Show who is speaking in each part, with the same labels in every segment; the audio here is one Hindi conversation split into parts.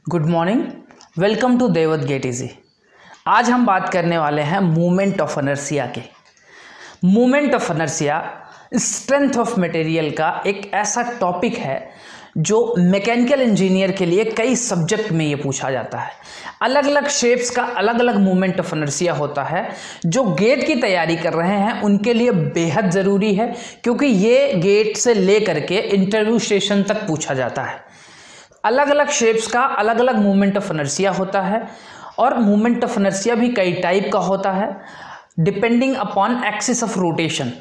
Speaker 1: गुड मॉर्निंग, वेलकम टू देवत गेट इजी। आज हम बात करने वाले हैं मूवमेंट ऑफ इनर्शिया के। Movement of inertia strength of material का एक ऐसा टॉपिक है जो मैकेनिकल इंजीनियर के लिए कई सब्जेक्ट में ये पूछा जाता है। अलग अलग शेप्स का अलग अलग मूवमेंट ऑफ इनर्शिया होता है। जो गेट की तैयारी कर रहे हैं उनके लिए बेहद ज़रूरी है, क्योंकि ये गेट से ले करके इंटरव्यू स्टेशन तक पूछा जाता है। अलग अलग शेप्स का अलग अलग मूवमेंट ऑफ इनर्शिया होता है, और मूवमेंट ऑफ इनर्शिया भी कई टाइप का होता है depending upon axis of rotation.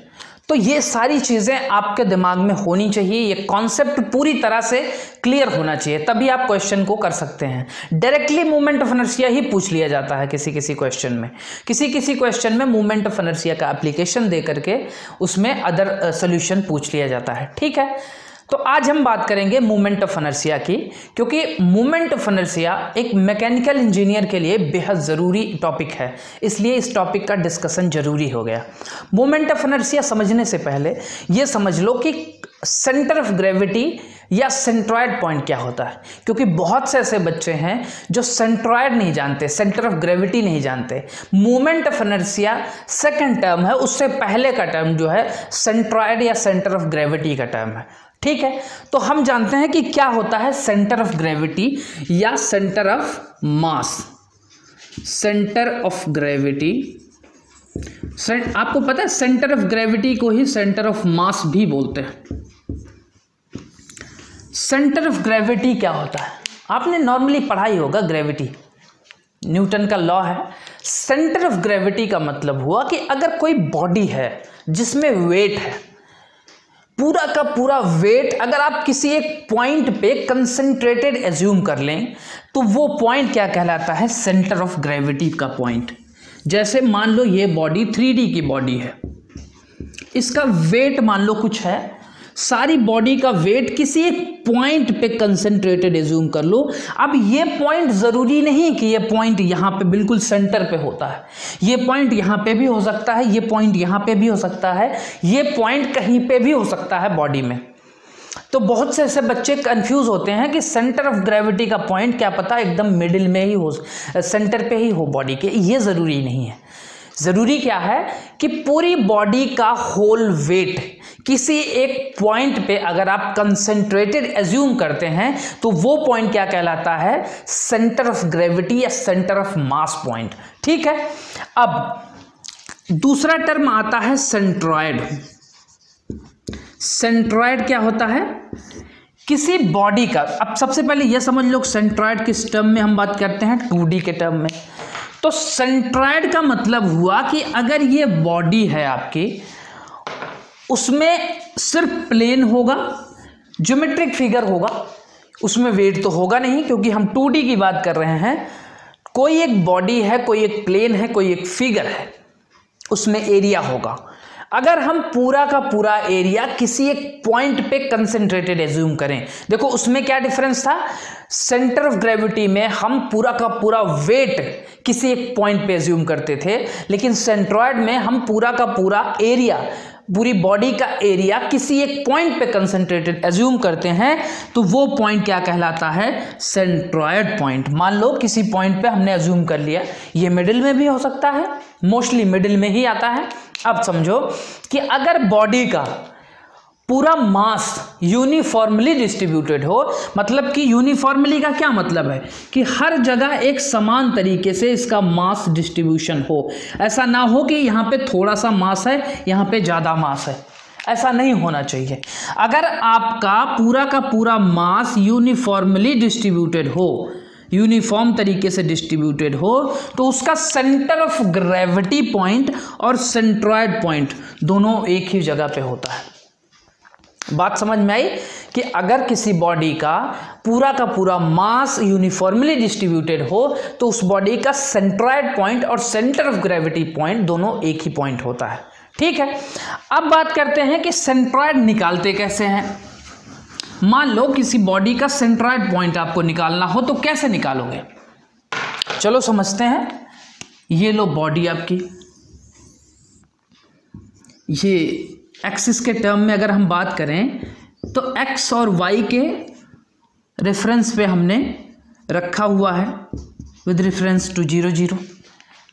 Speaker 1: तो ये सारी चीज़ें आपके दिमाग में होनी चाहिए, ये कॉन्सेप्ट पूरी तरह से क्लियर होना चाहिए, तभी आप क्वेश्चन को कर सकते हैं। डायरेक्टली मूवमेंट ऑफ इनर्शिया ही पूछ लिया जाता है किसी किसी क्वेश्चन में। किसी क्वेश्चन में मूवमेंट ऑफ इनर्शिया का एप्लीकेशन दे करके उसमें अदर सोल्यूशन पूछ लिया जाता है। ठीक है, तो आज हम बात करेंगे मूवमेंट ऑफ इनर्शिया की, क्योंकि मूवमेंट ऑफ इनर्शिया एक मैकेनिकल इंजीनियर के लिए बेहद ज़रूरी टॉपिक है, इसलिए इस टॉपिक का डिस्कशन जरूरी हो गया। मूवमेंट ऑफ इनर्शिया समझने से पहले ये समझ लो कि सेंटर ऑफ ग्रेविटी या सेंट्रॉयड पॉइंट क्या होता है, क्योंकि बहुत से ऐसे बच्चे हैं जो सेंट्रॉयड नहीं जानते, सेंटर ऑफ ग्रेविटी नहीं जानते। Movement of inertia second term है, उससे पहले का टर्म जो है सेंट्रॉयड या सेंटर ऑफ ग्रेविटी का टर्म है। ठीक है, तो हम जानते हैं कि क्या होता है सेंटर ऑफ ग्रेविटी या centre of mass. Centre of gravity, आपको पता है सेंटर ऑफ ग्रेविटी को ही सेंटर ऑफ मास भी बोलते हैं। सेंटर ऑफ ग्रेविटी क्या होता है, आपने नॉर्मली पढ़ाई होगा, ग्रेविटी न्यूटन का लॉ है। सेंटर ऑफ ग्रेविटी का मतलब हुआ कि अगर कोई बॉडी है जिसमें वेट है, पूरा का पूरा वेट अगर आप किसी एक पॉइंट पे कंसंट्रेटेड एज्यूम कर लें तो वो पॉइंट क्या कहलाता है, सेंटर ऑफ ग्रेविटी का पॉइंट। जैसे मान लो ये बॉडी 3D की बॉडी है, इसका वेट मान लो कुछ है, सारी बॉडी का वेट किसी एक पॉइंट पे कंसंट्रेटेड एज्यूम कर लो। अब ये पॉइंट ज़रूरी नहीं कि ये पॉइंट यहाँ पे बिल्कुल सेंटर पे होता है, ये पॉइंट यहाँ पे भी हो सकता है, ये पॉइंट यहाँ पे भी हो सकता है, ये पॉइंट कहीं पे भी हो सकता है बॉडी में। तो बहुत से ऐसे बच्चे कंफ्यूज होते हैं कि सेंटर ऑफ ग्रेविटी का पॉइंट क्या पता एकदम मिडिल में ही हो, सेंटर पे ही हो बॉडी के। ये ज़रूरी नहीं है। ज़रूरी क्या है कि पूरी बॉडी का होल वेट किसी एक पॉइंट पे अगर आप कंसंट्रेटेड एज्यूम करते हैं तो वो पॉइंट क्या कहलाता है, सेंटर ऑफ ग्रेविटी या सेंटर ऑफ मास पॉइंट। ठीक है, अब दूसरा टर्म आता है सेंट्रॉयड। सेंट्रॉयड क्या होता है, किसी बॉडी का, अब सबसे पहले यह समझ लो सेंट्रॉयड किस टर्म में हम बात करते हैं, 2D के टर्म में। तो सेंट्रॉयड का मतलब हुआ कि अगर ये बॉडी है आपकी, उसमें सिर्फ प्लेन होगा, ज्योमेट्रिक फिगर होगा, उसमें वेट तो होगा नहीं, क्योंकि हम 2D की बात कर रहे हैं। कोई एक बॉडी है, कोई एक प्लेन है, कोई एक फिगर है, उसमें एरिया होगा। अगर हम पूरा का पूरा एरिया किसी एक पॉइंट पे कंसंट्रेटेड एज्यूम करें, देखो उसमें क्या डिफरेंस था, सेंटर ऑफ ग्रेविटी में हम पूरा का पूरा वेट किसी एक पॉइंट पे एज्यूम करते थे, लेकिन सेंट्रॉयड में हम पूरा का पूरा एरिया, पूरी बॉडी का एरिया किसी एक पॉइंट पे कंसंट्रेटेड एज्यूम करते हैं, तो वो पॉइंट क्या कहलाता है, सेंट्रॉयड पॉइंट। मान लो किसी पॉइंट पे हमने एज्यूम कर लिया, ये मिडिल में भी हो सकता है, मोस्टली मिडिल में ही आता है। अब समझो कि अगर बॉडी का पूरा मास यूनिफॉर्मली डिस्ट्रीब्यूटेड हो, मतलब कि यूनिफॉर्मली का क्या मतलब है कि हर जगह एक समान तरीके से इसका मास डिस्ट्रीब्यूशन हो। ऐसा ना हो कि यहाँ पे थोड़ा सा मास है, यहाँ पे ज़्यादा मास है, ऐसा नहीं होना चाहिए। अगर आपका पूरा का पूरा मास यूनिफॉर्मली डिस्ट्रीब्यूटेड हो, यूनिफॉर्म तरीके से डिस्ट्रीब्यूटेड हो, तो उसका सेंटर ऑफ ग्रेविटी पॉइंट और सेंट्रॉयड पॉइंट दोनों एक ही जगह पे होता है। बात समझ में आई कि अगर किसी बॉडी का पूरा मास यूनिफॉर्मली डिस्ट्रीब्यूटेड हो तो उस बॉडी का सेंट्रॉयड पॉइंट और सेंटर ऑफ ग्रेविटी पॉइंट दोनों एक ही पॉइंट होता है। ठीक है, अब बात करते हैं कि सेंट्रॉयड निकालते कैसे हैं। मान लो किसी बॉडी का सेंट्रॉयड पॉइंट आपको निकालना हो तो कैसे निकालोगे, चलो समझते हैं। ये लो बॉडी आपकी, ये एक्सिस के टर्म में अगर हम बात करें तो एक्स और वाई के रेफरेंस पे हमने रखा हुआ है विद रेफरेंस टू 0 0।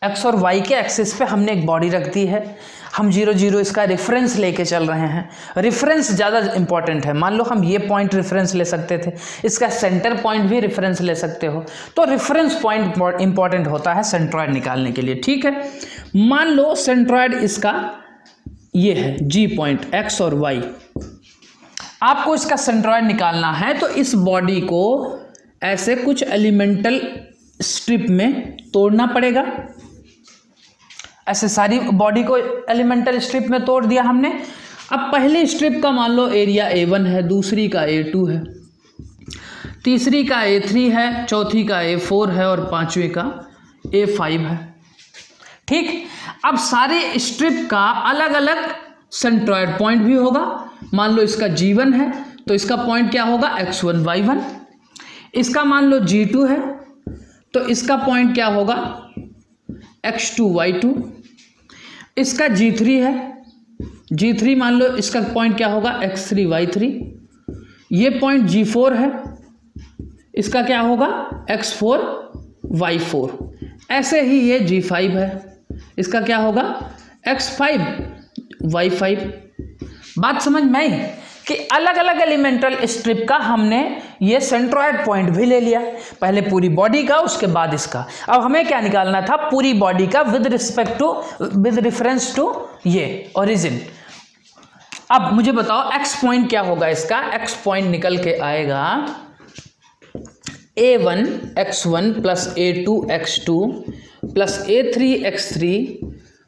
Speaker 1: एक्स और वाई के एक्सिस पे हमने एक बॉडी रख दी है, हम 0 0 इसका रेफरेंस लेके चल रहे हैं। रेफरेंस ज़्यादा इंपॉर्टेंट है। मान लो हम ये पॉइंट रेफरेंस ले सकते थे, इसका सेंटर पॉइंट भी रेफरेंस ले सकते हो, तो रेफरेंस पॉइंट इंपॉर्टेंट होता है सेंट्रॉयड निकालने के लिए। ठीक है, मान लो सेंट्रॉयड इसका ये है जी पॉइंट एक्स और वाई, आपको इसका सेंट्रॉयड निकालना है तो इस बॉडी को ऐसे कुछ एलिमेंटल स्ट्रिप में तोड़ना पड़ेगा। ऐसे सारी बॉडी को एलिमेंटल स्ट्रिप में तोड़ दिया हमने। अब पहली स्ट्रिप का मान लो एरिया A1 है, दूसरी का A2 है, तीसरी का A3 है, चौथी का A4 है और पांचवी का A5 है। ठीक, अब सारे स्ट्रिप का अलग अलग सेंट्रॉयड पॉइंट भी होगा। मान लो इसका G1 है तो इसका पॉइंट क्या होगा X1 Y1, इसका मान लो G2 है तो इसका पॉइंट क्या होगा X2 Y2, इसका G3 है, G3 मान लो इसका पॉइंट क्या होगा X3 Y3, ये पॉइंट G4 है, इसका क्या होगा X4 Y4, ऐसे ही ये G5 है, इसका क्या होगा X5 Y5। बात समझ में आई कि अलग अलग एलिमेंटल स्ट्रिप का हमने ये सेंट्रॉयड पॉइंट भी ले लिया, पहले पूरी बॉडी का, उसके बाद इसका। अब हमें क्या निकालना था, पूरी बॉडी का विद रेफरेंस टू ये ओरिजिन। अब मुझे बताओ एक्स पॉइंट क्या होगा इसका। एक्स पॉइंट निकल के आएगा A1 X1 plus A2 X2 plus A3 X3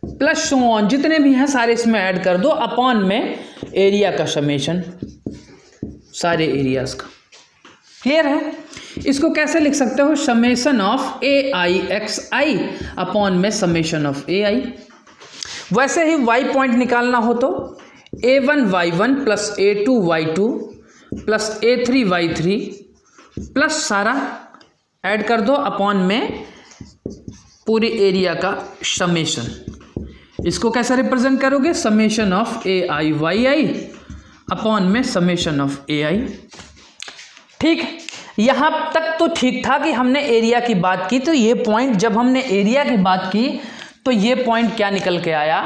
Speaker 1: plus so on, जितने भी हैं सारे इसमें ऐड कर दो, अपॉन में एरिया का समेशन, सारे एरियाज का। क्लियर है? इसको कैसे लिख सकते हो, समेशन ऑफ AIXI अपॉन में समेशन ऑफ AI। वैसे ही y पॉइंट निकालना हो तो A1 Y1 plus A2 Y2 plus A3 Y3 plus सारा ऐड कर दो, अपॉन में पूरे एरिया का समेशन। इसको कैसे रिप्रेजेंट करोगे, समेशन ऑफ AIYI अपॉन में समेशन ऑफ AI। ठीक, यहां तक तो ठीक था कि हमने एरिया की बात की, तो ये पॉइंट, जब हमने एरिया की बात की तो ये पॉइंट क्या निकल के आया,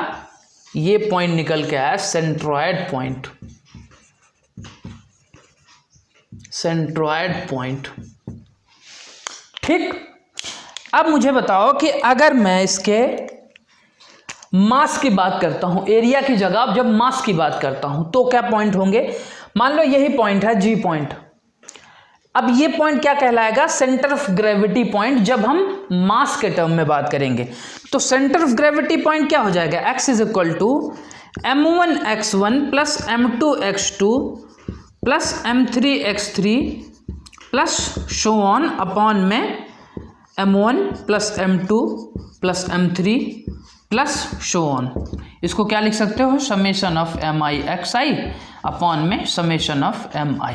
Speaker 1: ये पॉइंट निकल के आया सेंट्रॉयड पॉइंट। Centroid point. ठीक, अब मुझे बताओ कि अगर मैं इसके मास की बात करता हूं, एरिया की जगह जब मास की बात करता हूं तो क्या पॉइंट होंगे। मान लो यही पॉइंट है जी पॉइंट। अब ये पॉइंट क्या कहलाएगा, सेंटर ऑफ ग्रेविटी पॉइंट। जब हम मास के टर्म में बात करेंगे तो सेंटर ऑफ ग्रेविटी पॉइंट क्या हो जाएगा, x is equal to m1 x1 plus m2 x2 plus m3 x3 plus so on upon में m1 plus m2 plus m3 plus so on. इसको क्या लिख सकते हो, समेशन ऑफ MIXI अपॉन में समेशन ऑफ MI।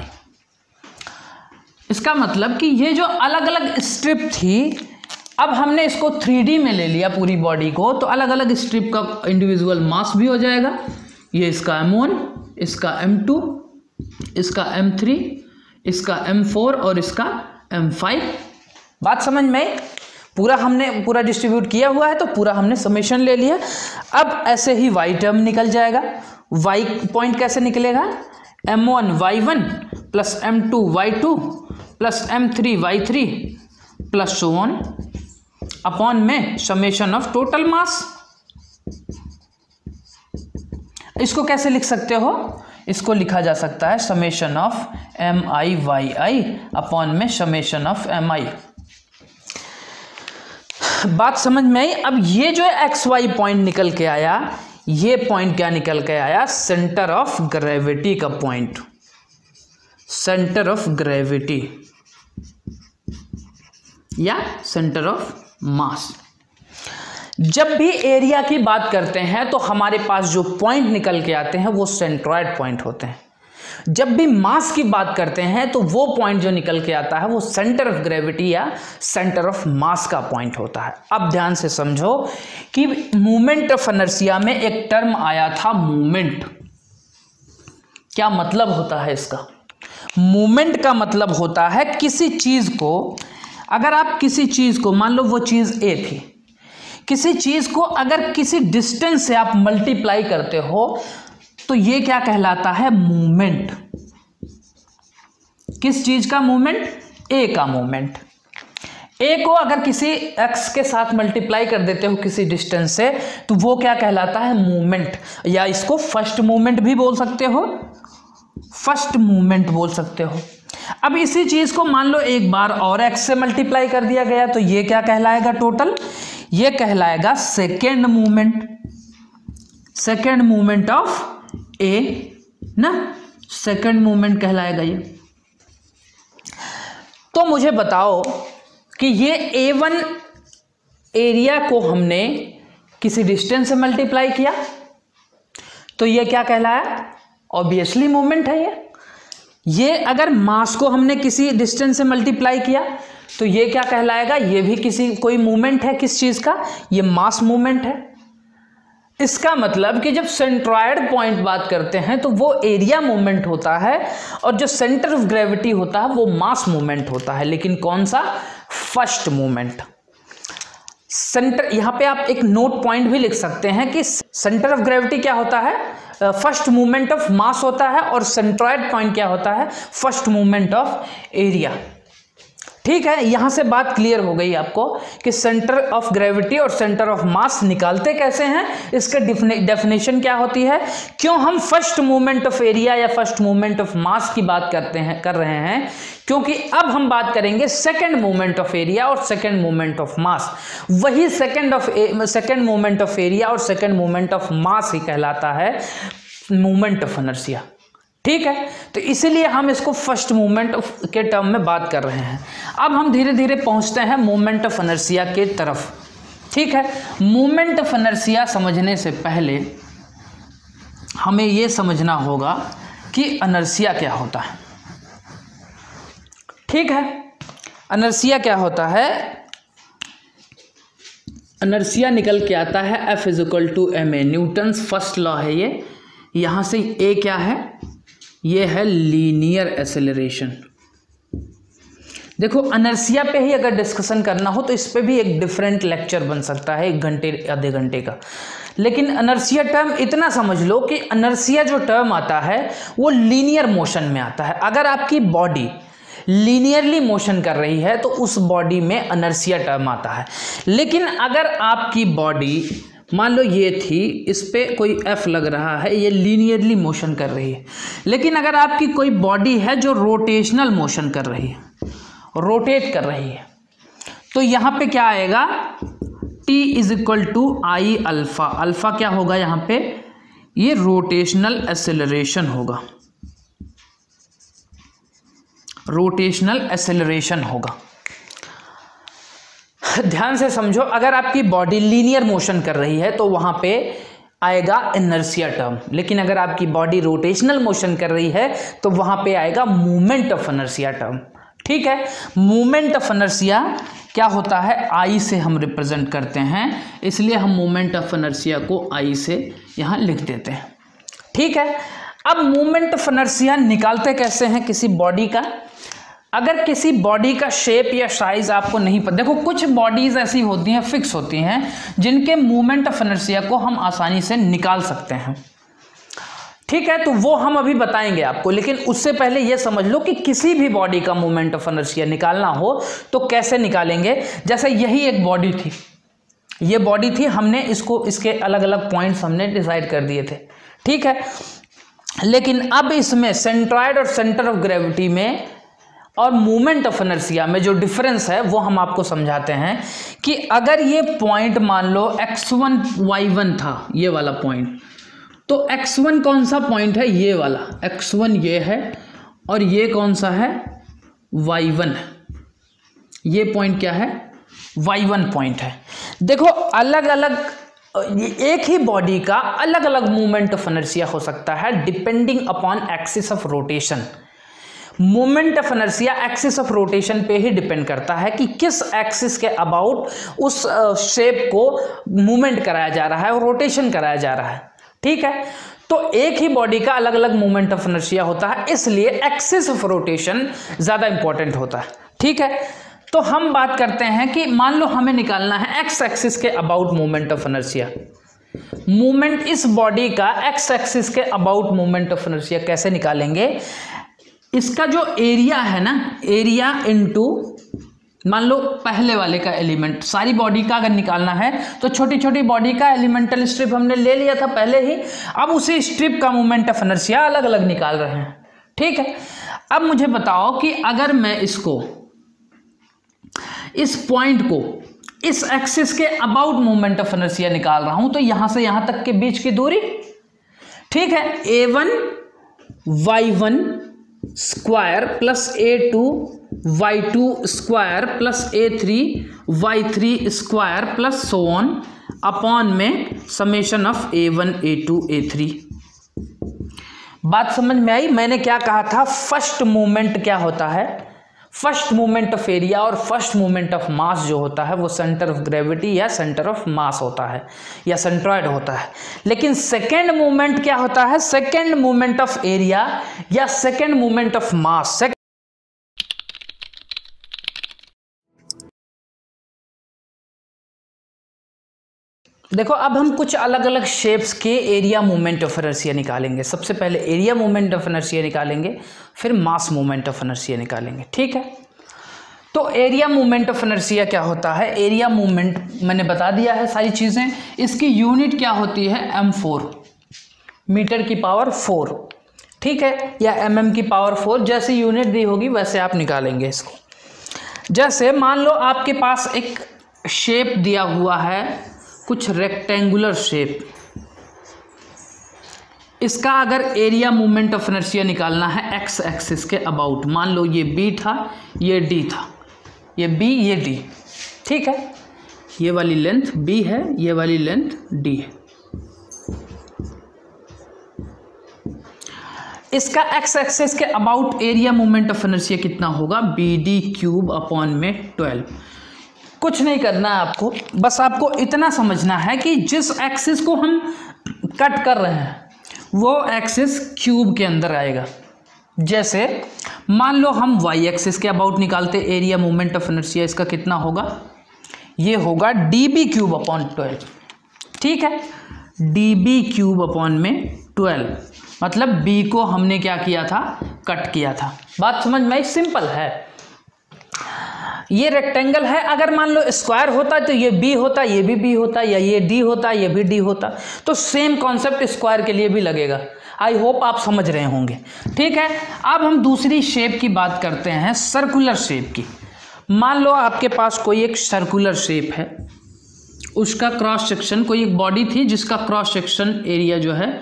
Speaker 1: इसका मतलब कि ये जो अलग अलग स्ट्रिप थी, अब हमने इसको 3D में ले लिया पूरी बॉडी को, तो अलग अलग स्ट्रिप का इंडिविजुअल मास भी हो जाएगा। ये इसका M1, इसका M2, इसका M3, इसका M4 और इसका M5। बात समझ में? पूरा हमने पूरा डिस्ट्रीब्यूट किया हुआ है तो पूरा हमने समेशन ले लिया। अब ऐसे ही y टर्म निकल जाएगा। y पॉइंट कैसे निकलेगा, M1 Y1 plus M2 Y2 plus M3 Y3 plus so on upon में समेशन ऑफ टोटल मास। इसको कैसे लिख सकते हो, इसको लिखा जा सकता है समेशन ऑफ MIYI अपॉन में समेशन ऑफ MI। बात समझ में आई? अब ये जो XY पॉइंट निकल के आया, ये पॉइंट क्या निकल के आया, सेंटर ऑफ ग्रेविटी का पॉइंट, सेंटर ऑफ ग्रेविटी या सेंटर ऑफ मास। जब भी एरिया की बात करते हैं तो हमारे पास जो पॉइंट निकल के आते हैं वो सेंट्रॉयड पॉइंट होते हैं। जब भी मास की बात करते हैं तो वो पॉइंट जो निकल के आता है वो सेंटर ऑफ ग्रेविटी या सेंटर ऑफ मास का पॉइंट होता है। अब ध्यान से समझो कि मोमेंट ऑफ इनर्शिया में एक टर्म आया था मोमेंट। क्या मतलब होता है इसका? मोमेंट का मतलब होता है किसी चीज को अगर आप किसी चीज को, मान लो वो चीज ए थी, किसी चीज को अगर किसी डिस्टेंस से आप मल्टीप्लाई करते हो तो ये क्या कहलाता है? मूवमेंट। किस चीज का मूवमेंट? ए का मूवमेंट। ए को अगर किसी एक्स के साथ मल्टीप्लाई कर देते हो किसी डिस्टेंस से तो वो क्या कहलाता है? मूवमेंट। या इसको फर्स्ट मूवमेंट भी बोल सकते हो, फर्स्ट मूवमेंट बोल सकते हो। अब इसी चीज को मान लो एक बार और एक्स से मल्टीप्लाई कर दिया गया तो ये क्या कहलाएगा? टोटल ये कहलाएगा second moment, second moment of A ना, सेकेंड मूवमेंट कहलाएगा ये। तो मुझे बताओ कि ये A1 एरिया को हमने किसी डिस्टेंस से मल्टीप्लाई किया तो ये क्या कहलाया? ऑब्वियसली मूवमेंट है ये अगर मास को हमने किसी डिस्टेंस से मल्टीप्लाई किया तो ये क्या कहलाएगा? ये भी किसी कोई मूवमेंट है। किस चीज का? ये मास मूवमेंट है। इसका मतलब कि जब सेंट्रॉयड पॉइंट बात करते हैं तो वो एरिया मूवमेंट होता है और जो सेंटर ऑफ ग्रेविटी होता है वो मास मूवमेंट होता है। लेकिन कौन सा? First movement. सेंटर, यहां पे आप एक नोट पॉइंट भी लिख सकते हैं कि सेंटर ऑफ ग्रेविटी क्या होता है? फर्स्ट मूवमेंट ऑफ मास होता है और सेंट्रॉयड पॉइंट क्या होता है? First movement of area. ठीक है, यहां से बात क्लियर हो गई आपको कि सेंटर ऑफ ग्रेविटी और सेंटर ऑफ मास निकालते कैसे हैं, इसके डेफिनेशन क्या होती है, क्यों हम फर्स्ट मूवमेंट ऑफ एरिया या फर्स्ट मूवमेंट ऑफ मास की बात कर रहे हैं, क्योंकि अब हम बात करेंगे सेकंड मूवमेंट ऑफ एरिया और सेकंड मूवमेंट ऑफ मास। वही सेकंड मूवमेंट ऑफ एरिया और सेकंड मूवमेंट ऑफ मास ही कहलाता है मूवमेंट ऑफ इनर्शिया। ठीक है, तो इसीलिए हम इसको फर्स्ट मूवमेंट के टर्म में बात कर रहे हैं। अब हम धीरे धीरे पहुंचते हैं मूवमेंट ऑफ इनर्शिया के तरफ। ठीक है, मूवमेंट ऑफ इनर्शिया समझने से पहले हमें यह समझना होगा कि इनर्शिया क्या होता है। ठीक है, इनर्शिया क्या होता है? इनर्शिया निकल के आता है F = ma, Newton's first law है ये। यहां से ए क्या है? ये है लीनियर एक्सेलरेशन। देखो, इनर्शिया पे ही अगर डिस्कशन करना हो तो इस पे भी एक डिफरेंट लेक्चर बन सकता है, 1 घंटे आधे घंटे का। लेकिन इनर्शिया टर्म इतना समझ लो कि इनर्शिया जो टर्म आता है वो लीनियर मोशन में आता है। अगर आपकी बॉडी लीनियरली मोशन कर रही है तो उस बॉडी में इनर्शिया टर्म आता है। लेकिन अगर आपकी बॉडी, मान लो ये थी, इस पे कोई F लग रहा है, ये लीनियरली मोशन कर रही है। लेकिन अगर आपकी कोई बॉडी है जो रोटेशनल मोशन कर रही है, रोटेट कर रही है, तो यहाँ पे क्या आएगा? T = I alpha. अल्फा क्या होगा यहाँ पे? ये रोटेशनल एक्सेलरेशन होगा, रोटेशनल एक्सेलरेशन होगा। ध्यान से समझो, अगर आपकी बॉडी लीनियर मोशन कर रही है तो वहां पे आएगा इनर्शिया टर्म। लेकिन अगर आपकी बॉडी रोटेशनल मोशन कर रही है तो वहां पे आएगा मूवमेंट ऑफ इनर्शिया टर्म। ठीक है, मूवमेंट ऑफ इनर्शिया क्या होता है? आई से हम रिप्रेजेंट करते हैं, इसलिए हम मूवमेंट ऑफ इनर्शिया को आई से यहां लिख देते हैं। ठीक है, अब मूवमेंट ऑफ इनर्शिया निकालते कैसे हैं किसी बॉडी का? अगर किसी बॉडी का शेप या साइज आपको नहीं पता, देखो कुछ बॉडीज ऐसी होती हैं, फिक्स होती हैं, जिनके मूवमेंट ऑफ इनर्शिया को हम आसानी से निकाल सकते हैं। ठीक है, तो वो हम अभी बताएंगे आपको। लेकिन उससे पहले ये समझ लो कि किसी भी बॉडी का मूवमेंट ऑफ इनर्शिया निकालना हो तो कैसे निकालेंगे। जैसे यही एक बॉडी थी, ये बॉडी थी, हमने इसके अलग अलग पॉइंट्स हमने डिसाइड कर दिए थे। ठीक है, लेकिन अब इसमें सेंट्रॉयड और सेंटर ऑफ ग्रेविटी में और मूवमेंट ऑफ इनर्शिया में जो डिफरेंस है वो हम आपको समझाते हैं कि अगर ये पॉइंट मान लो x1 y1 था, ये वाला पॉइंट, तो x1 कौन सा पॉइंट है? ये वाला x1 ये है, और ये कौन सा है? y1 है। ये पॉइंट क्या है? y1 पॉइंट है। देखो, अलग अलग एक ही बॉडी का अलग अलग मूवमेंट ऑफ इनर्शिया हो सकता है depending upon axis of rotation. Movement of inertia axis of rotation पे ही डिपेंड करता है कि किस एक्सिस के अबाउट उस शेप को मूवमेंट कराया जा रहा है और रोटेशन कराया जा रहा है। ठीक है, तो एक ही बॉडी का अलग अलग मूवमेंट ऑफ इनर्शिया होता है, इसलिए एक्सिस ऑफ रोटेशन ज्यादा इंपॉर्टेंट होता है। ठीक है, तो हम बात करते हैं कि मान लो हमें निकालना है एक्स एक्सिस के about moment of inertia. Movement इस बॉडी का एक्स एक्सिस के अबाउट मोमेंट ऑफ इनर्शिया कैसे निकालेंगे? इसका जो एरिया है ना, एरिया इनटू मान लो पहले वाले का एलिमेंट, सारी बॉडी का अगर निकालना है तो छोटी छोटी बॉडी का एलिमेंटल स्ट्रिप हमने ले लिया था पहले ही, अब उसी स्ट्रिप का मोमेंट ऑफ इनर्शिया अलग अलग निकाल रहे हैं। ठीक है, अब मुझे बताओ कि अगर मैं इसको, इस पॉइंट को इस एक्सिस के अबाउट मोमेंट ऑफ इनर्शिया निकाल रहा हूं, तो यहां से यहां तक के बीच की दूरी, ठीक है, a1 y1 square plus a2 y2 square plus a3 y3 square plus so on upon में summation of a1 a2 a3। बात समझ में आई? मैंने क्या कहा था? फर्स्ट मूवमेंट क्या होता है? फर्स्ट मूवमेंट ऑफ एरिया और फर्स्ट मूवमेंट ऑफ मास जो होता है वो सेंटर ऑफ ग्रेविटी या सेंटर ऑफ मास होता है या सेंट्रॉइड होता है। लेकिन सेकेंड मूवमेंट क्या होता है? सेकेंड मूवमेंट ऑफ एरिया या सेकेंड मूवमेंट ऑफ मास। देखो अब हम कुछ अलग अलग शेप्स के एरिया मूवमेंट ऑफ इनर्शिया निकालेंगे। सबसे पहले एरिया मूवमेंट ऑफ इनर्शिया निकालेंगे, फिर मास मूवमेंट ऑफ इनर्शिया निकालेंगे। ठीक है, तो एरिया मूवमेंट ऑफ इनर्शिया क्या होता है? एरिया मूवमेंट मैंने बता दिया है सारी चीज़ें। इसकी यूनिट क्या होती है? m4, मीटर की पावर 4, ठीक है, या mm की पावर 4, जैसी यूनिट दी होगी वैसे आप निकालेंगे इसको। जैसे मान लो आपके पास एक शेप दिया हुआ है, कुछ रेक्टेंगुलर शेप, इसका अगर एरिया मूवमेंट ऑफ इनर्शिया निकालना है एक्स एक्सिस के अबाउट, मान लो ये बी था, ये डी था, ये बी ये डी, ठीक है, ये वाली लेंथ बी है, ये वाली लेंथ डी है। इसका एक्स एक्सिस के about area movement of inertia कितना होगा? बी डी क्यूब अपॉन में 12। कुछ नहीं करना है आपको, बस आपको इतना समझना है कि जिस एक्सिस को हम कट कर रहे हैं वो एक्सिस क्यूब के अंदर आएगा। जैसे मान लो हम वाई एक्सिस के अबाउट निकालते एरिया मूवमेंट ऑफ इनर्शिया, इसका कितना होगा? ये होगा डी बी क्यूब अपॉन 12, ठीक है, डी बी क्यूब अपॉन में 12, मतलब बी को हमने क्या किया था? कट किया था। बात समझ में आई? सिंपल है। ये रेक्टेंगल है, अगर मान लो स्क्वायर होता तो ये बी होता, ये भी बी होता, या ये डी होता, ये भी डी होता, तो सेम कॉन्सेप्ट स्क्वायर के लिए भी लगेगा। आई होप आप समझ रहे होंगे। ठीक है, अब हम दूसरी शेप की बात करते हैं, सर्कुलर शेप की। मान लो आपके पास कोई एक सर्कुलर शेप है, उसका क्रॉस सेक्शन, कोई एक बॉडी थी जिसका क्रॉस सेक्शन एरिया जो है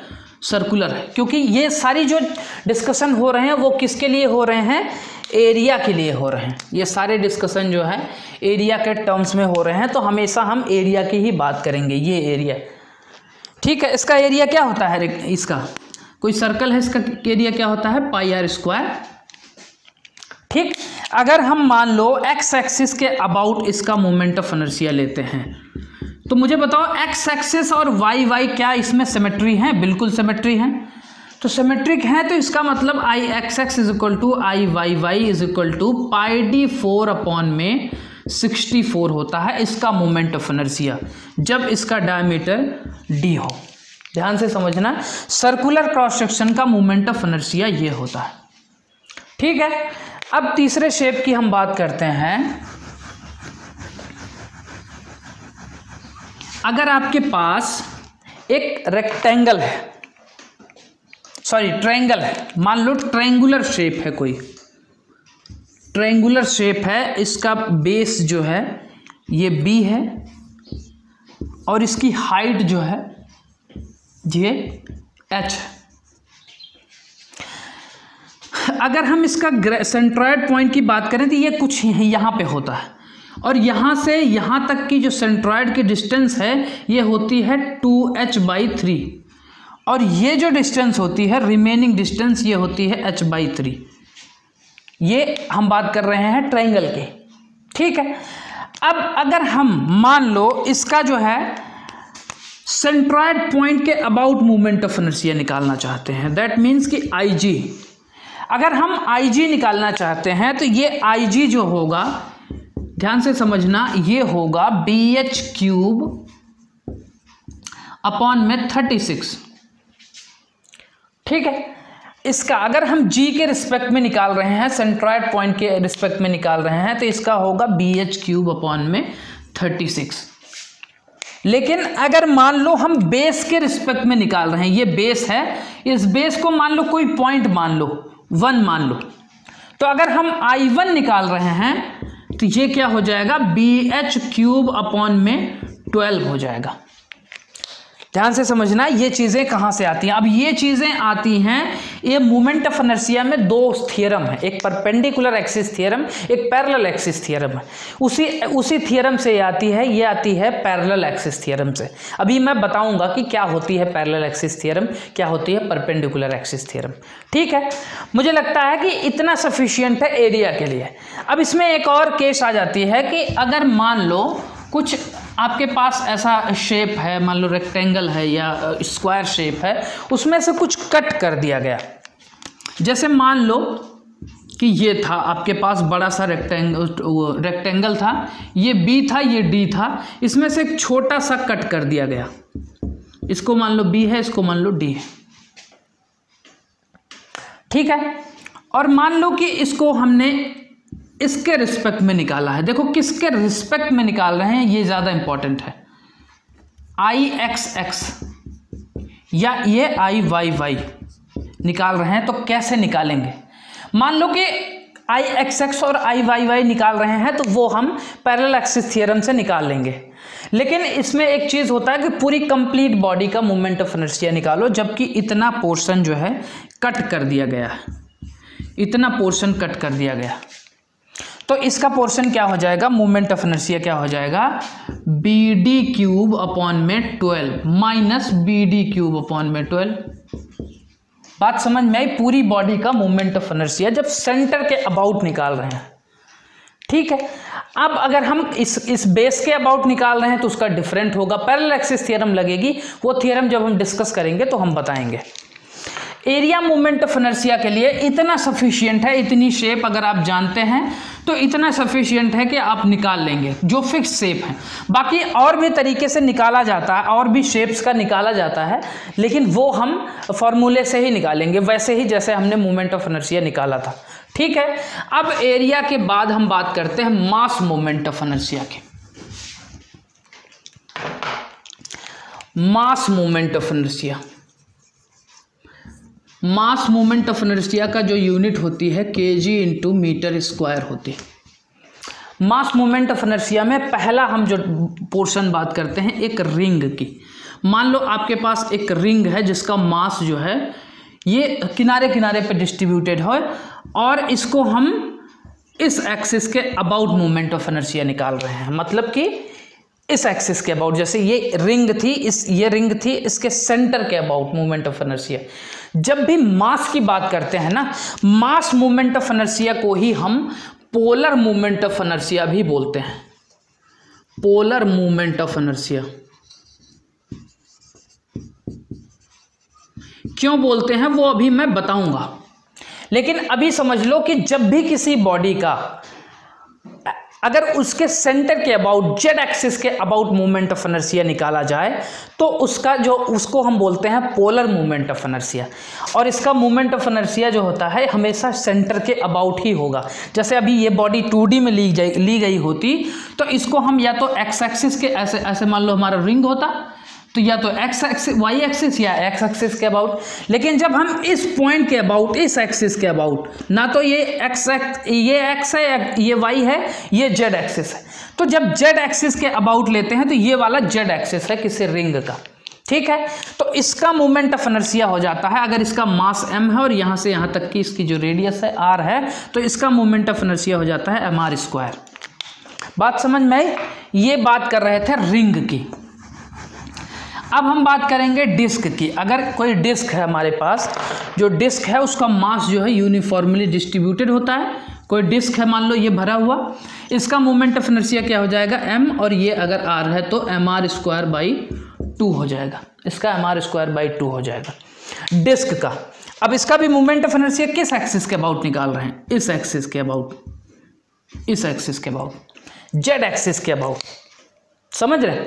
Speaker 1: सर्कुलर है। क्योंकि ये सारी जो डिस्कशन हो रहे हैं वो किसके लिए हो रहे हैं? एरिया के लिए हो रहे हैं। ये सारे डिस्कशन जो है एरिया के टर्म्स में हो रहे हैं, तो हमेशा हम एरिया की ही बात करेंगे। ये एरिया, ठीक है, इसका एरिया क्या होता है? इसका कोई सर्कल है, इसका एरिया क्या होता है? पाई आर स्क्वायर। ठीक, अगर हम मान लो एक्स एक्सिस के अबाउट इसका मोमेंट ऑफ इनर्शिया लेते हैं, तो मुझे बताओ एक्स एक्सिस और वाई वाई क्या इसमें सिमेट्री है? बिल्कुल सिमेट्री है। तो सिमेट्रिक है, तो इसका मतलब I X X is equal to I Y Y is equal to pi D 4 upon में 64 होता है इसका मोमेंट ऑफ इनर्शिया, जब इसका डायमीटर डी हो। ध्यान से समझना, सर्कुलर क्रॉस सेक्शन का मोमेंट ऑफ इनर्शिया ये होता है। ठीक है, अब तीसरे शेप की हम बात करते हैं। अगर आपके पास एक रेक्टेंगल है, सॉरी ट्रायंगल है, मान लो ट्रायंगुलर शेप है, कोई ट्रायंगुलर शेप है, इसका बेस जो है ये बी है और इसकी हाइट जो है ये एच है। अगर हम इसका सेंट्रॉयड पॉइंट की बात करें तो ये कुछ यहाँ पे होता है, और यहाँ से यहाँ तक की जो सेंट्रॉयड की डिस्टेंस है ये होती है 2h/3, और ये जो डिस्टेंस होती है रिमेनिंग डिस्टेंस ये होती है h/3। ये हम बात कर रहे हैं ट्रायंगल की। ठीक है, अब अगर हम मान लो इसका जो है सेंट्रॉयड पॉइंट के अबाउट मूवमेंट ऑफ इनर्शिया निकालना चाहते हैं, दैट मीन्स कि IG, अगर हम IG निकालना चाहते हैं तो ये IG जो होगा ध्यान से समझना, ये होगा BH क्यूब अपॉन में 36। ठीक है, इसका अगर हम G के रिस्पेक्ट में निकाल रहे हैं, सेंट्रॉयड पॉइंट के रिस्पेक्ट में निकाल रहे हैं, तो इसका होगा BH क्यूब अपॉन में 36। लेकिन अगर मान लो हम बेस के रिस्पेक्ट में निकाल रहे हैं, ये बेस है, इस बेस को मान लो कोई पॉइंट मान लो 1 मान लो, तो अगर हम I1 निकाल रहे हैं तो ये क्या हो जाएगा, BH क्यूब अपॉन में 12 हो जाएगा। ध्यान से समझना ये चीजें कहां से आती हैं। अब ये चीजें आती हैं, ये मोमेंट ऑफ इनर्शिया में दो थियरम है, एक परपेंडिकुलर एक्सिस थियरम, एक पैरेलल एक्सिस थियरम है। उसी थियरम से ये आती है पैरेलल एक्सिस थियरम से। अभी मैं बताऊंगा कि क्या होती है पैरेलल एक्सिस थियरम, क्या होती है परपेंडिकुलर एक्सिस थियरम। ठीक है, मुझे लगता है कि इतना सफिशियंट है एरिया के लिए। अब इसमें एक और केस आ जाती है कि अगर मान लो कुछ आपके पास ऐसा शेप है, मान लो रेक्टेंगल है या स्क्वायर शेप है, उसमें से कुछ कट कर दिया गया। जैसे मान लो कि ये था आपके पास बड़ा सा रेक्टेंगल था, ये B था, ये D था, इसमें से एक छोटा सा कट कर दिया गया। इसको मान लो B है, इसको मान लो D है। ठीक है, और मान लो कि इसको हमने इसके रिस्पेक्ट में निकाला है। देखो किसके रिस्पेक्ट में निकाल रहे हैं, ये ज़्यादा इंपॉर्टेंट है। IXX या ये IYY निकाल रहे हैं, तो कैसे निकालेंगे। मान लो कि IXX और IYY निकाल रहे हैं, तो वो हम पैरेलल एक्सिस थ्योरम से निकाल लेंगे। लेकिन इसमें एक चीज़ होता है कि पूरी कंप्लीट बॉडी का मोमेंट ऑफ इनर्शिया निकालो, जबकि इतना पोर्शन जो है कट कर दिया गया है, इतना पोर्शन कट कर दिया गया। तो इसका पोर्शन क्या हो जाएगा, मोमेंट ऑफ इनर्शिया क्या हो जाएगा, BD क्यूब अपॉन में 12 माइनस BD क्यूब अपॉन में 12। बात समझ में आई, पूरी बॉडी का मोमेंट ऑफ इनर्शिया जब सेंटर के अबाउट निकाल रहे हैं। ठीक है, अब अगर हम इस बेस के अबाउट निकाल रहे हैं तो उसका डिफरेंट होगा, पैरेलल एक्सिस थ्योरम लगेगी। वो थ्योरम जब हम डिस्कस करेंगे तो हम बताएंगे। एरिया मोमेंट ऑफ इनर्शिया के लिए इतना सफिशिएंट है, इतनी शेप अगर आप जानते हैं तो इतना सफिशिएंट है कि आप निकाल लेंगे, जो फिक्स शेप है। बाकी और भी तरीके से निकाला जाता है, और भी शेप्स का निकाला जाता है, लेकिन वो हम फॉर्मूले से ही निकालेंगे, वैसे ही जैसे हमने मोमेंट ऑफ इनर्शिया निकाला था। ठीक है, अब एरिया के बाद हम बात करते हैं मास मोमेंट ऑफ इनर्शिया की। मास moment of inertia, mass moment of inertia का जो यूनिट होती है kg इंटू मीटर स्क्वायर होती है। मास मोमेंट ऑफ इनर्शिया में पहला हम जो पोर्शन बात करते हैं एक रिंग की। मान लो आपके पास एक रिंग है जिसका मास जो है ये किनारे किनारे पे डिस्ट्रीब्यूटेड है, और इसको हम इस एक्सिस के अबाउट मोमेंट ऑफ इनर्शिया निकाल रहे हैं। मतलब कि इस एक्सिस के अबाउट, जैसे ये रिंग थी, ये रिंग थी, इसके सेंटर के अबाउट मोमेंट ऑफ इनर्शिया। जब भी मास की बात करते हैं ना, मास मोमेंट ऑफ इनर्शिया को ही हम पोलर मोमेंट ऑफ इनर्शिया भी बोलते हैं। पोलर मोमेंट ऑफ इनर्शिया क्यों बोलते हैं वो अभी मैं बताऊंगा, लेकिन अभी समझ लो कि जब भी किसी बॉडी का अगर उसके सेंटर के अबाउट, जेड एक्सिस के अबाउट मोमेंट ऑफ इनर्शिया निकाला जाए तो उसको हम बोलते हैं पोलर मोमेंट ऑफ इनर्शिया। और इसका मोमेंट ऑफ इनर्शिया जो होता है हमेशा सेंटर के अबाउट ही होगा। जैसे अभी ये बॉडी 2D में ली गई होती तो इसको हम या तो एक्स एक्सिस के ऐसे मान लो हमारा रिंग होता, तो या तो एक्स एक्सिस, वाई एक्सिस या एक्स एक्सिस के अबाउट। लेकिन जब हम इस पॉइंट के अबाउट, इस एक्सिस के अबाउट, ना तो ये एक्स है, ये वाई है, ये जेड एक्सिस है, तो जब जेड एक्सिस के अबाउट लेते हैं तो ये वाला जेड एक्सिस है किसी रिंग का। ठीक है, तो इसका मोमेंट ऑफ इनर्शिया हो जाता है, अगर इसका मास m है और यहाँ से यहाँ तक की इसकी जो रेडियस है r है, तो इसका मोमेंट ऑफ इनर्शिया हो जाता है mr²। बात समझ में आई? ये बात कर रहे थे रिंग की। अब हम बात करेंगे डिस्क की। अगर कोई डिस्क है हमारे पास, जो डिस्क है उसका मास जो है यूनिफॉर्मली डिस्ट्रीब्यूटेड होता है। कोई डिस्क है, मान लो ये भरा हुआ, इसका मोमेंट ऑफ इनर्शिया क्या हो जाएगा m, और ये अगर r है तो mr²/2 हो जाएगा। इसका mr²/2 हो जाएगा डिस्क का। अब इसका भी मोमेंट ऑफ इनर्शिया किस एक्सिस के अबाउट निकाल रहे हैं, इस एक्सिस के अबाउट, इस एक्सिस के अबाउट। जेड एक्सिस के अबाउट, समझ रहे?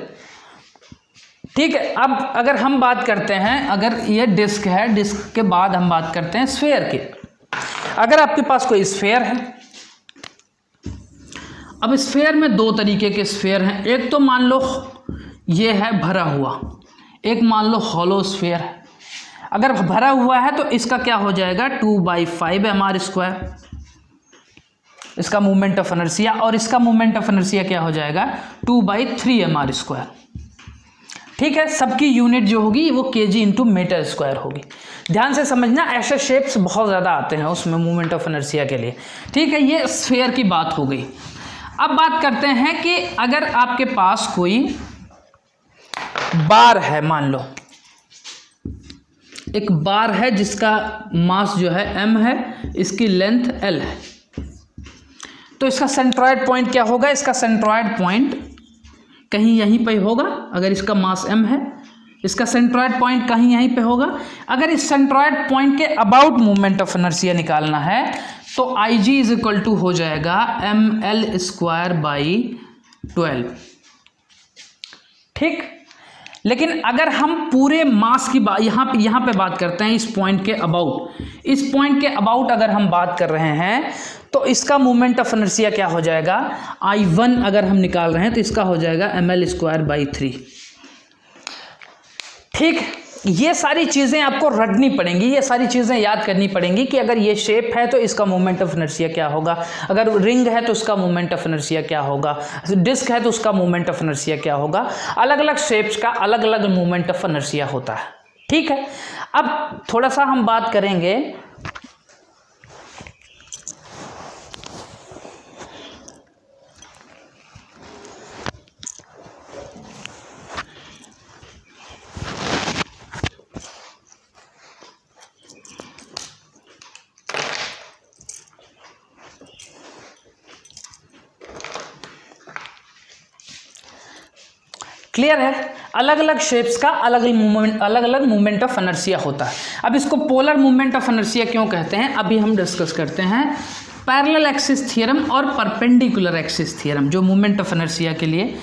Speaker 1: ठीक है। अब अगर हम बात करते हैं, अगर ये डिस्क है, डिस्क के बाद हम बात करते हैं स्फेयर की। अगर आपके पास कोई स्फेयर है, अब स्फेयर में दो तरीके के स्फेयर हैं, एक तो मान लो ये है भरा हुआ, एक मान लो हॉलो स्फेयर है। अगर भरा हुआ है तो इसका क्या हो जाएगा 2/5 mr², इसका मोमेंट ऑफ इनर्शिया, और इसका मोमेंट ऑफ इनर्शिया क्या हो जाएगा 2/3 mr²। ठीक है, सबकी यूनिट जो होगी वो kg/m² होगी। ध्यान से समझना, ऐसे शेप्स बहुत ज़्यादा आते हैं उसमें मोमेंट ऑफ इनर्शिया के लिए। ठीक है, ये स्फेयर की बात हो गई। अब बात करते हैं कि अगर आपके पास कोई बार है, मान लो एक बार है जिसका मास जो है m है, इसकी लेंथ l है, तो इसका सेंट्रॉयड पॉइंट क्या होगा? इसका सेंट्रॉयड पॉइंट कहीं यहीं पे होगा। अगर इसका मास m है, इसका सेंट्रॉयड पॉइंट कहीं यहीं पे होगा। अगर इस सेंट्रॉयड पॉइंट के अबाउट मोमेंट ऑफ इनर्शिया निकालना है तो Ig = हो जाएगा ml²/12। ठीक, लेकिन अगर हम पूरे मास की बात यहाँ पे बात करते हैं, इस पॉइंट के अबाउट, इस पॉइंट के अबाउट अगर हम बात कर रहे हैं तो इसका मोमेंट ऑफ इनर्शिया क्या हो जाएगा I1 अगर हम निकाल रहे हैं तो इसका हो जाएगा ml²/3। ठीक, ये सारी चीज़ें आपको रटनी पड़ेंगी, ये सारी चीज़ें याद करनी पड़ेंगी कि अगर ये शेप है तो इसका मोमेंट ऑफ इनर्शिया क्या होगा, अगर रिंग है तो उसका मोमेंट ऑफ इनर्शिया क्या होगा, डिस्क है तो उसका मोमेंट ऑफ इनर्शिया क्या होगा। अलग अलग शेप्स का अलग अलग मोमेंट ऑफ इनर्शिया होता है। ठीक है, अब थोड़ा सा हम बात करेंगे क्लियर है, अलग अलग शेप्स का अलग अलग मूवमेंट ऑफ इनर्शिया होता है। अब इसको पोलर मूवमेंट ऑफ इनर्शिया क्यों कहते हैं, अभी हम डिस्कस करते हैं। पैरेलल एक्सिस थ्योरम और परपेंडिकुलर एक्सिस थ्योरम जो मूवमेंट ऑफ इनर्शिया के लिए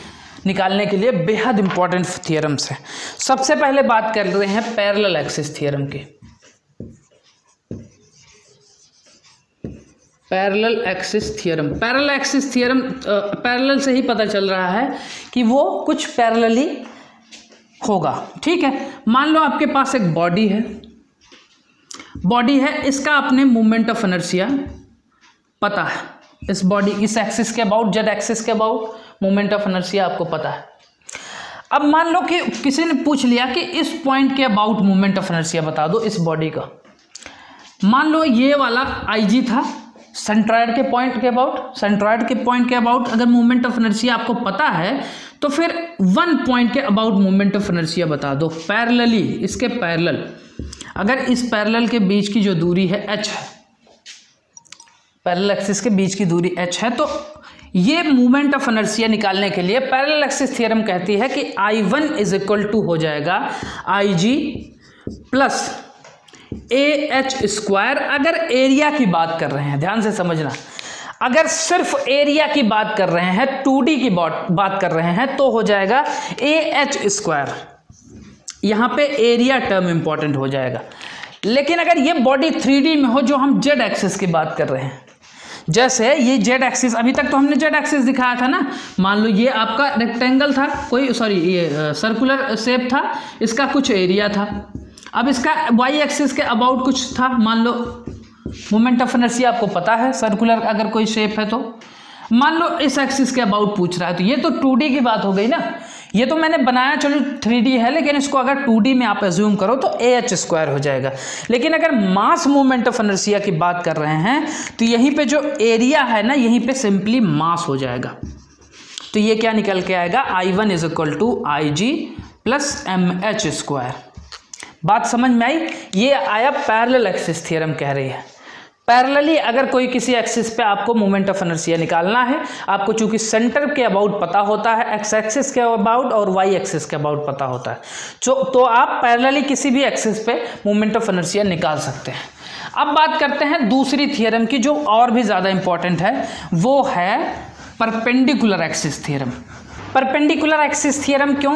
Speaker 1: निकालने के लिए बेहद इंपॉर्टेंट थ्योरम्स हैं। सबसे पहले बात कर रहे हैं पैरेलल एक्सिस थ्योरम की। Parallel axis theorem, parallel axis theorem parallel से ही पता चल रहा है कि वो कुछ पैरेलली होगा। ठीक है, मान लो आपके पास एक बॉडी है, इसका अपने मोमेंट ऑफ इनर्शिया पता है, इस बॉडी इस एक्सिस के अबाउट, जेड एक्सिस के अबाउट मोमेंट ऑफ इनर्शिया आपको पता है। अब मान लो कि किसी ने पूछ लिया कि इस पॉइंट के अबाउट मोमेंट ऑफ इनर्शिया बता दो इस बॉडी का। मान लो ये वाला IG था, सेंट्रॉयड के पॉइंट के अबाउट अगर मोमेंट ऑफ इनर्शिया आपको पता है तो फिर 1 पॉइंट के अबाउट मोमेंट ऑफ इनर्शिया बता दो पैरेलली, इसके पैरेलल। अगर इस पैरेलल के बीच की जो दूरी है h है, पैरेलल एक्सिस के बीच की दूरी h है, तो ये मोमेंट ऑफ इनर्शिया निकालने के लिए पैरेलल एक्सिस थ्योरम कहती है कि I1 = हो जाएगा IG प्लस AH²। अगर एरिया की बात कर रहे हैं, ध्यान से समझना, अगर सिर्फ एरिया की बात कर रहे हैं, 2D की बात कर रहे हैं तो हो जाएगा AH²। यहाँ पे एरिया टर्म इंपॉर्टेंट हो जाएगा। लेकिन अगर ये बॉडी 3D में हो, जो हम जेड एक्सिस की बात कर रहे हैं, जैसे ये जेड एक्सिस, अभी तक तो हमने जेड एक्सिस दिखाया था ना, मान लो ये आपका रेक्टेंगल था, ये सर्कुलर शेप था, इसका कुछ एरिया था। अब इसका वाई एक्सिस के अबाउट कुछ था, मान लो मोमेंट ऑफ इनर्शिया आपको पता है, सर्कुलर अगर कोई शेप है तो। मान लो इस एक्सिस के अबाउट पूछ रहा है, तो ये तो 2D की बात हो गई ना, ये तो मैंने बनाया चलो 3D है, लेकिन इसको अगर 2D में आप एज्यूम करो तो AH² हो जाएगा। लेकिन अगर मास मोमेंट ऑफ इनर्शिया की बात कर रहे हैं तो यहीं पे जो एरिया है ना, यहीं पे सिंपली मास हो जाएगा। तो ये क्या निकल के आएगा, I1 = IG प्लस MH²। बात समझ में आई? ये आया पैरेलल एक्सिस थ्योरम कह रही है। पैरेलली अगर कोई किसी एक्सिस पे आपको मोमेंट ऑफ इनर्शिया निकालना है, आपको चूंकि सेंटर के अबाउट पता होता है, एक्स एक्सिस के अबाउट और वाई एक्सिस के अबाउट पता होता है, तो आप पैरेलली किसी भी एक्सिस पे मोमेंट ऑफ इनर्शिया निकाल सकते हैं। अब बात करते हैं दूसरी थ्योरम की जो और भी ज़्यादा इंपॉर्टेंट है, वो है perpendicular axis theorem. Perpendicular axis theorem क्यों?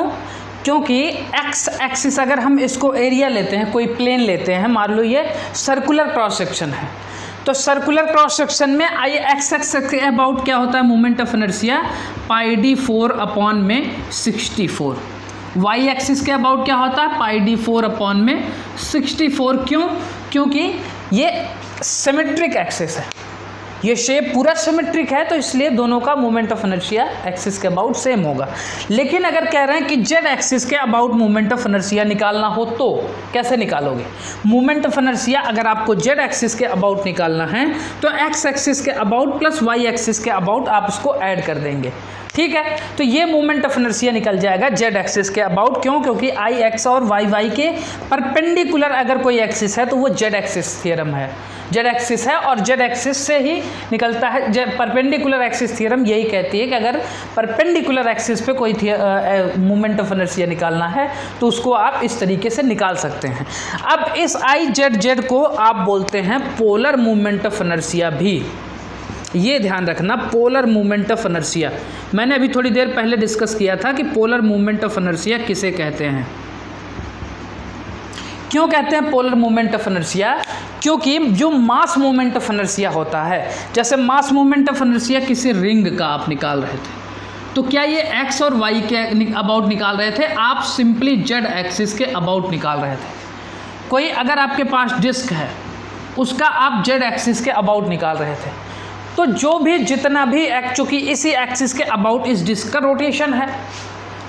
Speaker 1: क्योंकि एक्स एक्सिस अगर हम इसको एरिया लेते हैं, कोई प्लेन लेते हैं, मान लो ये सर्कुलर क्रॉस सेक्शन है, तो सर्कुलर क्रॉस सेक्शन में आई एक्स एक्सिस के अबाउट क्या होता है moment of inertia, πd4 upon में 64। वाई एक्सिस के अबाउट क्या होता है, πd4 अपॉन में 64। क्यों? क्योंकि ये सिमेट्रिक एक्सिस है, ये शेप पूरा सिमेट्रिक है, तो इसलिए दोनों का मोमेंट ऑफ इनर्शिया एक्सिस के अबाउट सेम होगा। लेकिन अगर कह रहे हैं कि जेड एक्सिस के अबाउट मोमेंट ऑफ इनर्शिया निकालना हो तो कैसे निकालोगे? मोमेंट ऑफ इनर्शिया अगर आपको जेड एक्सिस के अबाउट निकालना है तो एक्स एक्सिस के अबाउट प्लस वाई एक्सिस के अबाउट आप इसको ऐड कर देंगे, ठीक है। तो ये मोमेंट ऑफ इनर्शिया निकल जाएगा जेड एक्सिस के अबाउट। क्यों? क्योंकि आई एक्स और वाई वाई के परपेंडिकुलर अगर कोई एक्सिस है तो वो जेड एक्सिस थ्योरम है, जेड एक्सिस है, और जेड एक्सिस से ही निकलता है। परपेंडिकुलर एक्सिस थ्योरम यही कहती है कि अगर परपेंडिकुलर एक्सिस पे कोई मोमेंट ऑफ इनर्शिया निकालना है तो उसको आप इस तरीके से निकाल सकते हैं। अब इस आई जेड जेड को आप बोलते हैं पोलर मोमेंट ऑफ इनर्शिया भी, ये ध्यान रखना, पोलर मोमेंट ऑफ इनर्शिया। मैंने अभी थोड़ी देर पहले डिस्कस किया था कि पोलर मोमेंट ऑफ इनर्शिया किसे कहते हैं। क्यों कहते हैं पोलर मोमेंट ऑफ इनर्शिया? क्योंकि जो मास मोमेंट ऑफ इनर्शिया होता है, जैसे मास मोमेंट ऑफ इनर्शिया किसी रिंग का आप निकाल रहे थे, तो क्या ये एक्स और वाई के अबाउट निकाल रहे थे? आप सिंपली जेड एक्सिस के अबाउट निकाल रहे थे। कोई अगर आपके पास डिस्क है उसका आप जेड एक्सिस के अबाउट निकाल रहे थे, तो जो भी जितना भी चूंकि इसी एक्सिस के अबाउट इस डिस्क का रोटेशन है,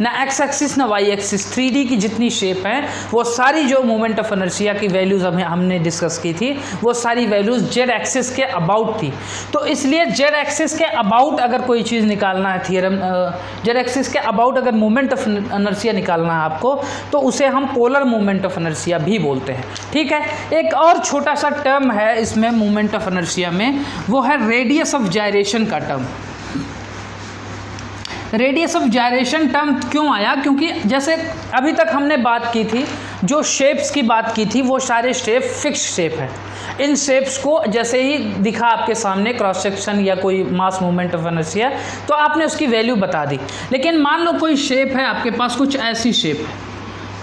Speaker 1: ना एक्स एक्सिस ना वाई एक्सिस, 3D की जितनी शेप है वो सारी जो मोमेंट ऑफ इनर्शिया की वैल्यूज़ हमने डिस्कस की थी वो सारी वैल्यूज़ जेड एक्सिस के अबाउट थी। तो इसलिए जेड एक्सिस के अबाउट अगर कोई चीज़ निकालना है थ्योरम, जेड एक्सिस के अबाउट अगर मोमेंट ऑफ इनर्शिया निकालना है आपको, तो उसे हम पोलर मोमेंट ऑफ इनर्शिया भी बोलते हैं, ठीक है। एक और छोटा सा टर्म है इसमें मोमेंट ऑफ इनर्शिया में, वो है रेडियस ऑफ जायरेशन का term. Radius of gyration term क्यों आया? क्योंकि जैसे अभी तक हमने बात की थी, जो शेप्स की बात की थी वो सारे शेप फिक्स शेप है। इन शेप्स को जैसे ही दिखा आपके सामने क्रॉस सेक्शन या कोई मास मूवमेंट ऑफ इनर्शिया, तो आपने उसकी वैल्यू बता दी। लेकिन मान लो कोई शेप है आपके पास, कुछ ऐसी शेप है,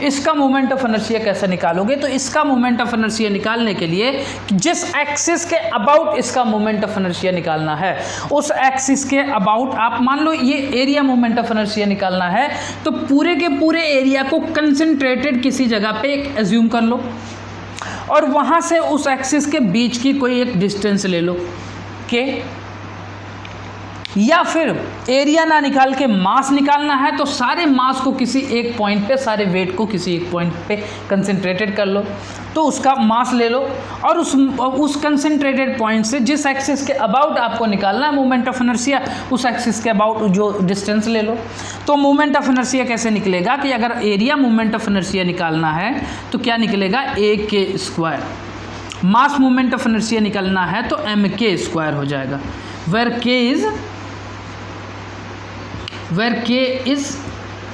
Speaker 1: इसका मोमेंट ऑफ इनर्शिया कैसे निकालोगे? तो इसका मोमेंट ऑफ इनर्शिया निकालने के लिए जिस एक्सिस के अबाउट इसका मोमेंट ऑफ इनर्शिया निकालना है, उस एक्सिस के अबाउट आप मान लो ये एरिया मोमेंट ऑफ इनर्शिया निकालना है, तो पूरे के पूरे एरिया को कंसंट्रेटेड किसी जगह पे एक एज्यूम कर लो और वहाँ से उस एक्सिस के बीच की कोई एक डिस्टेंस ले लो के, या फिर एरिया ना निकाल के मास निकालना है तो सारे मास को किसी एक पॉइंट पे, सारे वेट को किसी एक पॉइंट पे कंसंट्रेटेड कर लो, तो उसका मास ले लो और उस कंसंट्रेटेड पॉइंट से जिस एक्सिस के अबाउट आपको निकालना है मोमेंट ऑफ इनर्शिया, उस एक्सिस के अबाउट जो डिस्टेंस ले लो। तो मोमेंट ऑफ इनर्शिया कैसे निकलेगा कि अगर एरिया मोमेंट ऑफ इनर्शिया निकालना है तो क्या निकलेगा, a² mass moment of inertia निकालना है तो mk² हो जाएगा, where k is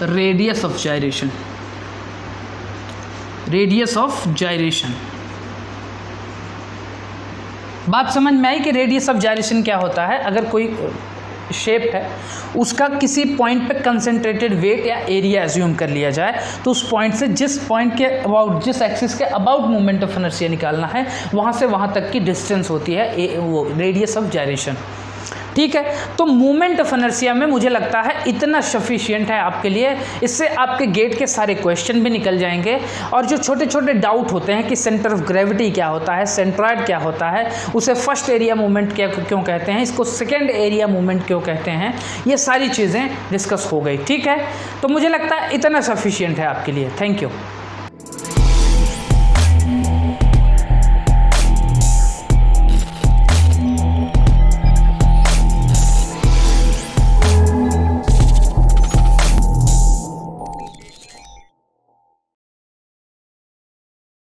Speaker 1: radius of gyration, radius of gyration. बात समझ में आई कि रेडियस ऑफ जायरेशन क्या होता है? अगर कोई शेप है उसका किसी पॉइंट पे कंसंट्रेटेड वेट या एरिया एज्यूम कर लिया जाए, तो उस पॉइंट से जिस पॉइंट के अबाउट, जिस एक्सिस के अबाउट मोमेंट ऑफ इनर्शिया निकालना है, वहाँ से वहाँ तक की डिस्टेंस होती है वो रेडियस ऑफ जायरेशन, ठीक है। तो मोमेंट ऑफ इनर्शिया में मुझे लगता है इतना सफिशिएंट है आपके लिए। इससे आपके गेट के सारे क्वेश्चन भी निकल जाएंगे और जो छोटे छोटे डाउट होते हैं कि सेंटर ऑफ ग्रेविटी क्या होता है, सेंट्रॉइड क्या होता है, उसे फर्स्ट एरिया मूवमेंट क्यों कहते हैं, इसको सेकेंड एरिया मूवमेंट क्यों कहते हैं, ये सारी चीज़ें डिस्कस हो गई, ठीक है। तो मुझे लगता है इतना सफिशिएंट है आपके लिए। Thank you.